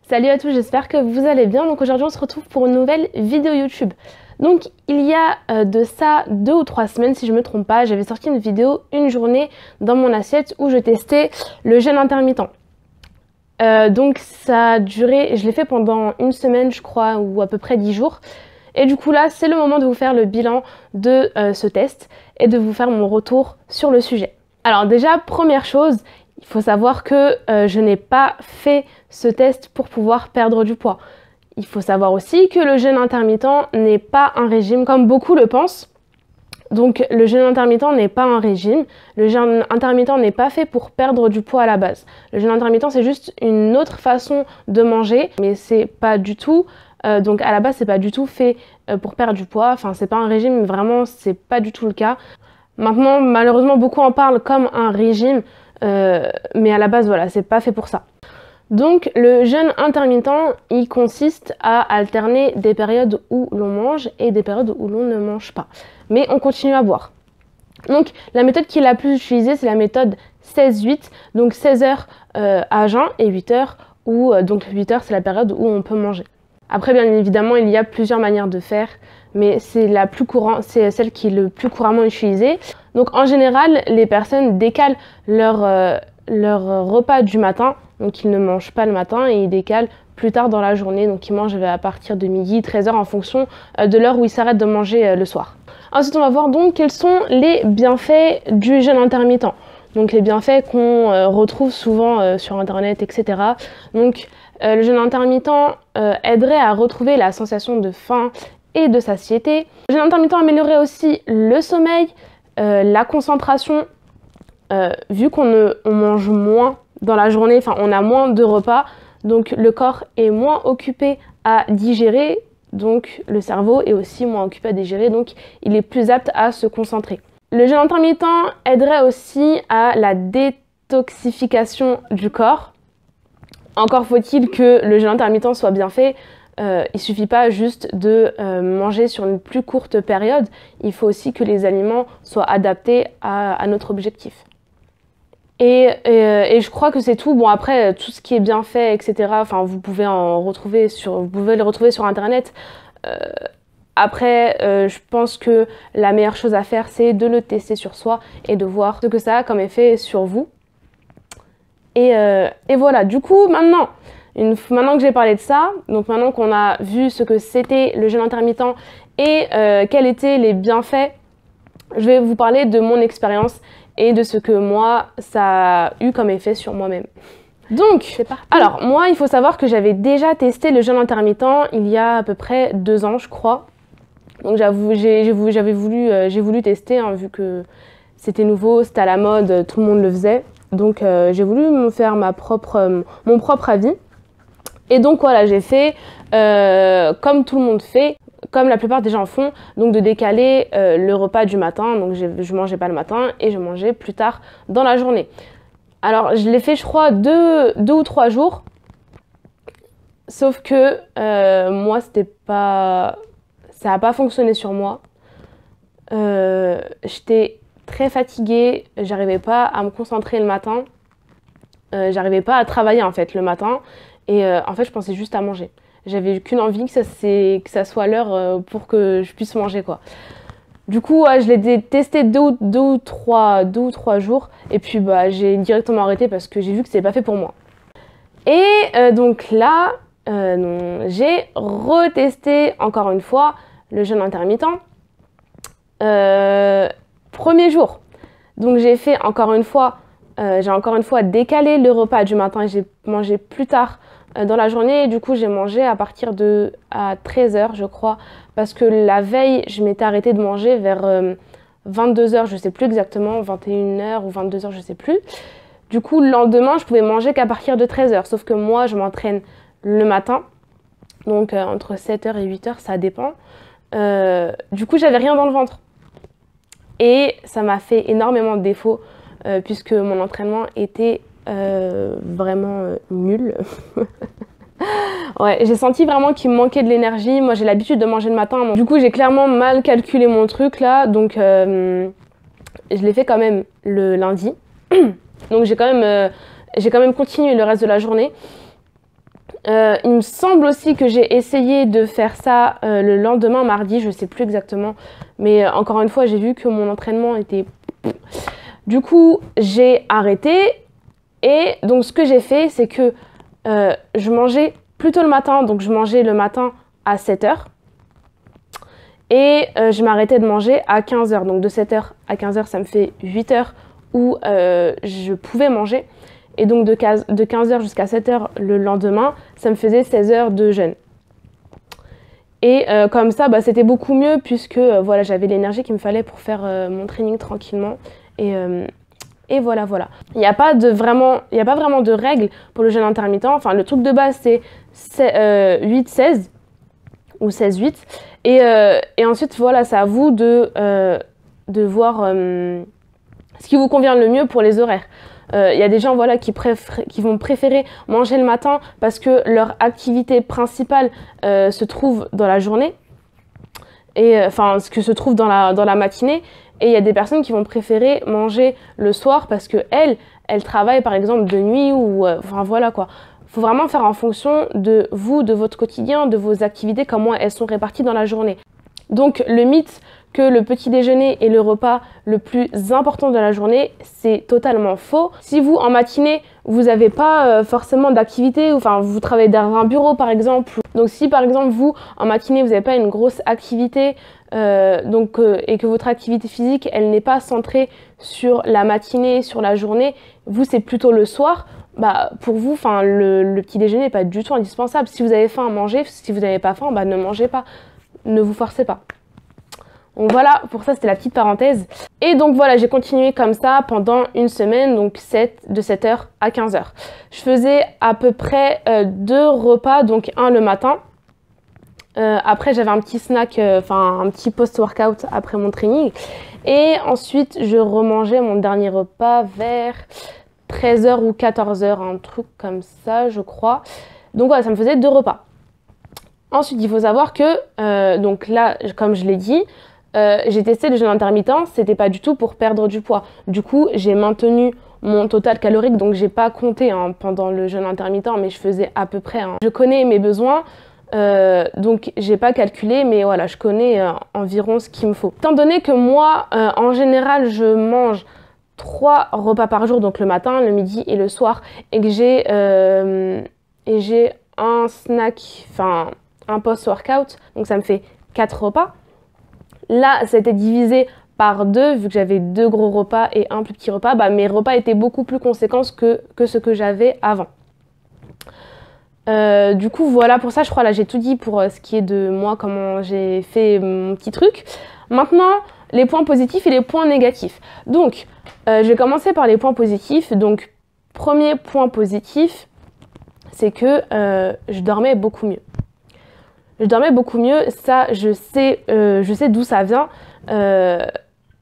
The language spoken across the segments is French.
Salut à tous, j'espère que vous allez bien. Donc aujourd'hui on se retrouve pour une nouvelle vidéo YouTube. Donc il y a de ça 2 ou 3 semaines si je me trompe pas, j'avais sorti une vidéo, une journée dans mon assiette où je testais le jeûne intermittent. Donc ça a duré, je l'ai fait pendant une semaine je crois, ou à peu près 10 jours. Et du coup là c'est le moment de vous faire le bilan de ce test et de vous faire mon retour sur le sujet. Alors déjà, première chose, il faut savoir que je n'ai pas fait ce test pour pouvoir perdre du poids. Il faut savoir aussi que le jeûne intermittent n'est pas un régime comme beaucoup le pensent. Donc le jeûne intermittent n'est pas un régime. Le jeûne intermittent n'est pas fait pour perdre du poids à la base. Le jeûne intermittent c'est juste une autre façon de manger, mais c'est pas du tout. Donc à la base c'est pas du tout fait pour perdre du poids. Enfin c'est pas un régime, vraiment c'est pas du tout le cas. Maintenant malheureusement beaucoup en parlent comme un régime. Mais à la base voilà, c'est pas fait pour ça. Donc le jeûne intermittent il consiste à alterner des périodes où l'on mange et des périodes où l'on ne mange pas, mais on continue à boire. Donc la méthode qui est la plus utilisée c'est la méthode 16-8, donc 16 heures à jeun et 8 heures où donc 8 heures c'est la période où on peut manger. Après bien évidemment il y a plusieurs manières de faire, mais c'est la plus courante, c'est celle qui est le plus couramment utilisée. Donc en général les personnes décalent leur repas du matin, donc ils ne mangent pas le matin et ils décalent plus tard dans la journée, donc ils mangent à partir de midi, 13h en fonction de l'heure où ils s'arrêtent de manger le soir. Ensuite on va voir donc quels sont les bienfaits du jeûne intermittent. Donc les bienfaits qu'on retrouve souvent sur internet, etc. Donc le jeûne intermittent aiderait à retrouver la sensation de faim et de satiété. Le jeûne intermittent améliorerait aussi le sommeil, la concentration, vu qu'on mange moins dans la journée, enfin on a moins de repas, donc le corps est moins occupé à digérer, donc le cerveau est aussi moins occupé à digérer, donc il est plus apte à se concentrer. Le jeûne intermittent aiderait aussi à la détoxification du corps. Encore faut-il que le jeûne intermittent soit bien fait. Il suffit pas juste de manger sur une plus courte période, il faut aussi que les aliments soient adaptés à notre objectif. Et je crois que c'est tout. Bon après tout ce qui est bien fait, etc. Enfin vous pouvez le retrouver sur internet. Après je pense que la meilleure chose à faire c'est de le tester sur soi et de voir ce que ça a comme effet sur vous. Et voilà. Du coup maintenant que j'ai parlé de ça, donc maintenant qu'on a vu ce que c'était le jeûne intermittent et quels étaient les bienfaits, je vais vous parler de mon expérience et de ce que moi ça a eu comme effet sur moi-même. Donc c'est parti. Alors moi il faut savoir que j'avais déjà testé le jeûne intermittent il y a à peu près 2 ans je crois. Donc j'ai voulu tester hein, vu que c'était nouveau, c'était à la mode, tout le monde le faisait. Donc j'ai voulu me faire mon propre avis. Et donc voilà, j'ai fait comme tout le monde fait, comme la plupart des gens font, donc de décaler le repas du matin. Donc je mangeais pas le matin et je mangeais plus tard dans la journée. Alors je l'ai fait je crois 2 ou 3 jours. Sauf que moi ça n'a pas fonctionné sur moi. J'étais très fatiguée, j'arrivais pas à me concentrer le matin. J'arrivais pas à travailler en fait le matin. Et en fait je pensais juste à manger. J'avais qu'une envie que ça soit l'heure pour que je puisse manger quoi. Du coup je l'ai testé 2 ou 3 jours et puis bah, j'ai directement arrêté parce que j'ai vu que c'était pas fait pour moi. Et donc là j'ai retesté encore une fois le jeûne intermittent. Premier jour, donc j'ai encore une fois décalé le repas du matin et j'ai mangé plus tard dans la journée. Et du coup j'ai mangé à partir de 13h je crois, parce que la veille je m'étais arrêtée de manger vers 22h, je sais plus exactement, 21h ou 22h je sais plus. Du coup le lendemain je pouvais manger qu'à partir de 13h, sauf que moi je m'entraîne le matin, donc entre 7h et 8h ça dépend. Du coup j'avais rien dans le ventre et ça m'a fait énormément de défaut puisque mon entraînement était vraiment nul. Ouais, j'ai senti vraiment qu'il me manquait de l'énergie. Moi, j'ai l'habitude de manger le matin. Donc, du coup, j'ai clairement mal calculé mon truc là. Donc, je l'ai fait quand même le lundi. Donc, j'ai quand même continué le reste de la journée. Il me semble aussi que j'ai essayé de faire ça le lendemain, mardi. Je sais plus exactement. Mais encore une fois, j'ai vu que mon entraînement était... Du coup, j'ai arrêté. Et donc, ce que j'ai fait, c'est que je mangeais plutôt le matin. Donc, je mangeais le matin à 7h. Et je m'arrêtais de manger à 15h. Donc, de 7h à 15h, ça me fait 8h où je pouvais manger. Et donc, de 15h jusqu'à 7h le lendemain, ça me faisait 16 heures de jeûne. Et comme ça, bah, c'était beaucoup mieux puisque voilà, j'avais l'énergie qu'il me fallait pour faire mon training tranquillement. Et voilà. Il n'y a pas vraiment de règles pour le jeûne intermittent. Enfin, le truc de base, c'est 8-16 ou 16-8. Et ensuite, voilà, c'est à vous de voir ce qui vous convient le mieux pour les horaires. Il y a des gens voilà, qui vont préférer manger le matin parce que leur activité principale se trouve dans la journée, enfin ce que se trouve dans la matinée. Et il y a des personnes qui vont préférer manger le soir parce que elles travaillent par exemple de nuit ou enfin voilà quoi. Il faut vraiment faire en fonction de vous, de votre quotidien, de vos activités, comment elles sont réparties dans la journée. Donc le mythe que le petit déjeuner est le repas le plus important de la journée, c'est totalement faux. Si vous, en matinée, vous n'avez pas forcément d'activité, enfin vous travaillez dans un bureau par exemple, donc si par exemple vous, en matinée, vous n'avez pas une grosse activité et que votre activité physique, elle n'est pas centrée sur la matinée, sur la journée, vous c'est plutôt le soir, bah pour vous, le petit déjeuner n'est pas du tout indispensable. Si vous avez faim, mangez. Si vous n'avez pas faim, bah ne mangez pas. Ne vous forcez pas. Donc voilà, pour ça c'était la petite parenthèse. Et donc voilà, j'ai continué comme ça pendant une semaine, donc de 7h à 15h. Je faisais à peu près 2 repas, donc un le matin. Après j'avais un petit snack, un petit post-workout après mon training. Et ensuite je remangeais mon dernier repas vers 13h ou 14h, un truc comme ça je crois. Donc voilà, ça me faisait 2 repas. Ensuite, il faut savoir que, donc là, comme je l'ai dit, j'ai testé le jeûne intermittent, c'était pas du tout pour perdre du poids. Du coup, j'ai maintenu mon total calorique, donc j'ai pas compté pendant le jeûne intermittent, mais je faisais à peu près. Je connais mes besoins, donc j'ai pas calculé, mais voilà, je connais environ ce qu'il me faut. Étant donné que moi, en général, je mange 3 repas par jour, donc le matin, le midi et le soir, et que j'ai un snack, un post-workout, donc ça me fait 4 repas. Là, ça a été divisé par 2, vu que j'avais 2 gros repas et un plus petit repas, bah, mes repas étaient beaucoup plus conséquents que ce que j'avais avant. Du coup, voilà, pour ça, je crois, là, j'ai tout dit pour ce qui est de moi, comment j'ai fait mon petit truc. Maintenant, les points positifs et les points négatifs. Donc, je vais commencer par les points positifs. Donc, premier point positif, c'est que je dormais beaucoup mieux. Je dormais beaucoup mieux, ça je sais d'où ça vient.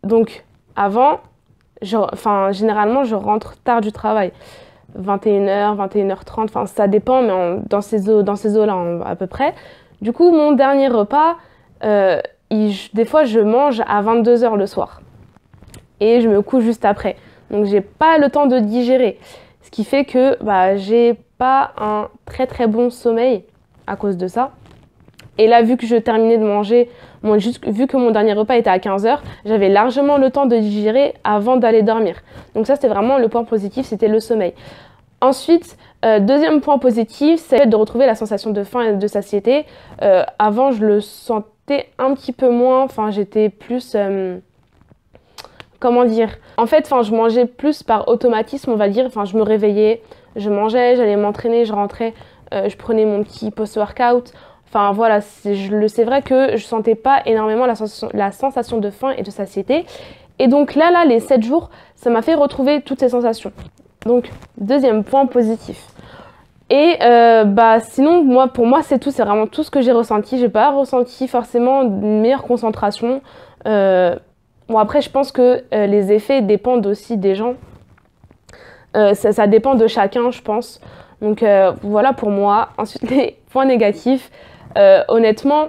Donc avant, généralement je rentre tard du travail, 21h, 21h30, enfin ça dépend, mais dans ces eaux-là à peu près. Du coup mon dernier repas, des fois je mange à 22h le soir et je me couche juste après. Donc j'ai pas le temps de digérer, ce qui fait que j'ai pas un très très bon sommeil à cause de ça. Et là, vu que je terminais de manger, vu que mon dernier repas était à 15h, j'avais largement le temps de digérer avant d'aller dormir. Donc ça, c'était vraiment le point positif, c'était le sommeil. Ensuite, deuxième point positif, c'est de retrouver la sensation de faim et de satiété. Avant, je le sentais un petit peu moins, j'étais plus... comment dire? En fait, je mangeais plus par automatisme, on va dire. Je me réveillais, je mangeais, j'allais m'entraîner, je rentrais, je prenais mon petit post-workout. Enfin voilà, c'est vrai que je sentais pas énormément la sensation de faim et de satiété. Et donc là, les 7 jours, ça m'a fait retrouver toutes ces sensations. Donc, deuxième point positif. Et sinon, pour moi, c'est tout. C'est vraiment tout ce que j'ai ressenti. J'ai pas ressenti forcément une meilleure concentration. Bon, après, je pense que les effets dépendent aussi des gens. Ça dépend de chacun, je pense. Donc voilà pour moi. Ensuite, les points négatifs. Honnêtement,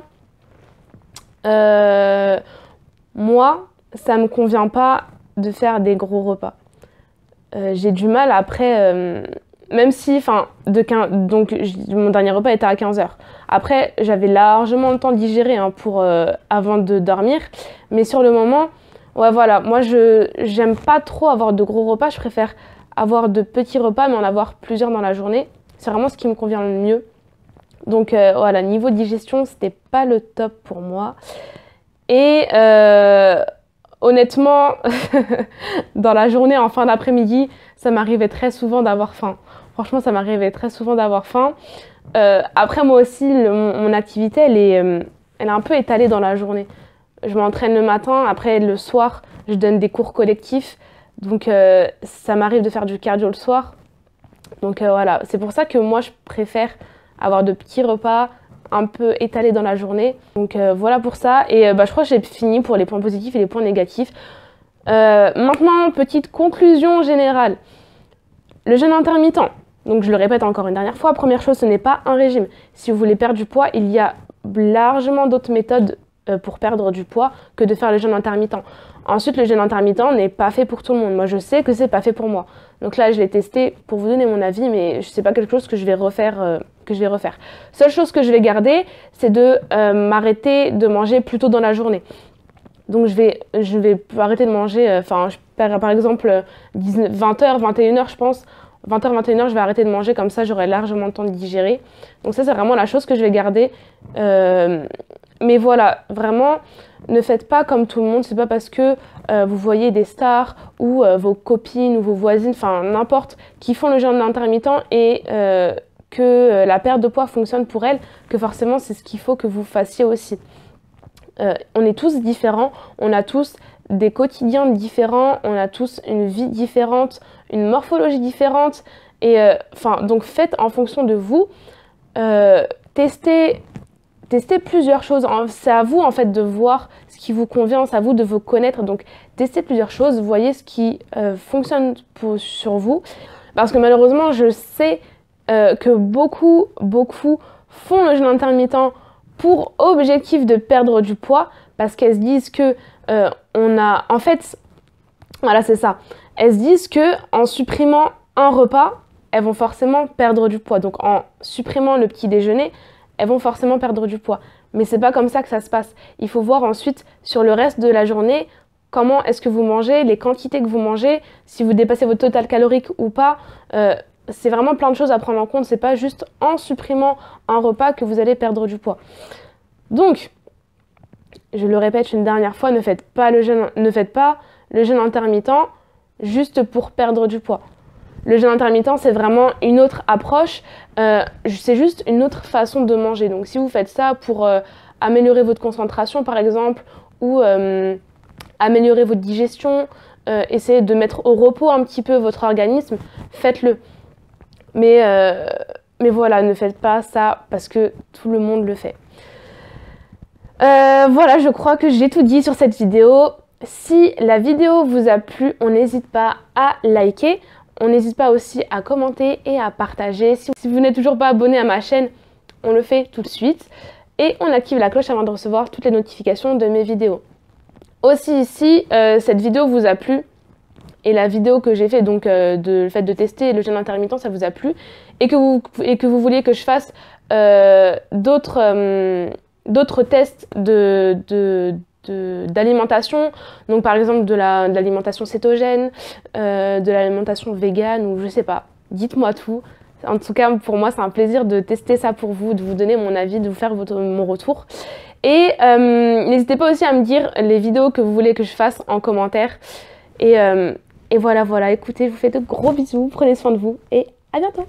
moi, ça me convient pas de faire des gros repas. J'ai du mal après, même si, enfin, donc mon dernier repas était à 15 h. Après, j'avais largement le temps de digérer hein, avant de dormir. Mais sur le moment, ouais, voilà, moi, j'aime pas trop avoir de gros repas. Je préfère avoir de petits repas, mais en avoir plusieurs dans la journée. C'est vraiment ce qui me convient le mieux. Donc voilà, niveau digestion, c'était pas le top pour moi. Et honnêtement, dans la journée, en fin d'après-midi, ça m'arrivait très souvent d'avoir faim. Franchement, ça m'arrivait très souvent d'avoir faim. Après, moi aussi, mon activité, elle est un peu étalée dans la journée. Je m'entraîne le matin, après le soir, je donne des cours collectifs. Donc ça m'arrive de faire du cardio le soir. Donc voilà, c'est pour ça que moi, je préfère avoir de petits repas un peu étalés dans la journée. Donc voilà pour ça. Et je crois que j'ai fini pour les points positifs et les points négatifs. Maintenant, petite conclusion générale. Le jeûne intermittent. Donc je le répète encore une dernière fois, première chose, ce n'est pas un régime. Si vous voulez perdre du poids, il y a largement d'autres méthodes pour perdre du poids que de faire le jeûne intermittent. Ensuite, le jeûne intermittent n'est pas fait pour tout le monde. Moi, je sais que c'est pas fait pour moi. Donc là, je l'ai testé pour vous donner mon avis, mais c'est pas quelque chose que je vais refaire. Seule chose que je vais garder, c'est de m'arrêter de manger plus tôt dans la journée. Donc je vais arrêter de manger, par exemple 20h, 21h je pense. 20h, 21h, je vais arrêter de manger, comme ça j'aurai largement le temps de digérer. Donc ça, c'est vraiment la chose que je vais garder. Mais voilà, vraiment, ne faites pas comme tout le monde. C'est pas parce que vous voyez des stars ou vos copines ou vos voisines, enfin n'importe, qui font le jeûne intermittent et que la perte de poids fonctionne pour elles, que forcément c'est ce qu'il faut que vous fassiez aussi. On est tous différents, on a tous des quotidiens différents, on a tous une vie différente, une morphologie différente, et donc faites en fonction de vous, testez plusieurs choses. C'est à vous en fait de voir ce qui vous convient, c'est à vous de vous connaître, donc testez plusieurs choses, voyez ce qui fonctionne sur vous, parce que malheureusement je sais que beaucoup font le jeûne intermittent pour objectif de perdre du poids, parce qu'elles se disent que en fait, voilà, c'est ça. Elles se disent que en supprimant un repas, elles vont forcément perdre du poids. Donc en supprimant le petit déjeuner, elles vont forcément perdre du poids. Mais c'est pas comme ça que ça se passe. Il faut voir ensuite sur le reste de la journée comment est-ce que vous mangez, les quantités que vous mangez, si vous dépassez votre total calorique ou pas. C'est vraiment plein de choses à prendre en compte. C'est pas juste en supprimant un repas que vous allez perdre du poids. Donc, je le répète une dernière fois, ne faites pas le jeûne intermittent juste pour perdre du poids. Le jeûne intermittent, c'est vraiment une autre approche, c'est juste une autre façon de manger. Donc si vous faites ça pour améliorer votre concentration par exemple, ou améliorer votre digestion, essayer de mettre au repos un petit peu votre organisme, faites-le. Mais voilà, ne faites pas ça parce que tout le monde le fait. Voilà, je crois que j'ai tout dit sur cette vidéo. Si la vidéo vous a plu, on n'hésite pas à liker. On n'hésite pas aussi à commenter et à partager. Si vous n'êtes toujours pas abonné à ma chaîne, on le fait tout de suite. Et on active la cloche avant de recevoir toutes les notifications de mes vidéos. Aussi, si cette vidéo vous a plu, et la vidéo que j'ai fait, donc le fait de tester le jeûne intermittent, ça vous a plu, et que vous vouliez que je fasse d'autres tests d'alimentation, donc par exemple de l'alimentation cétogène, de l'alimentation végane, ou je sais pas, dites-moi tout. En tout cas, pour moi, c'est un plaisir de tester ça pour vous, de vous donner mon avis, de vous faire mon retour. Et n'hésitez pas aussi à me dire les vidéos que vous voulez que je fasse en commentaire. Et voilà, écoutez, je vous fais de gros bisous, prenez soin de vous et à bientôt.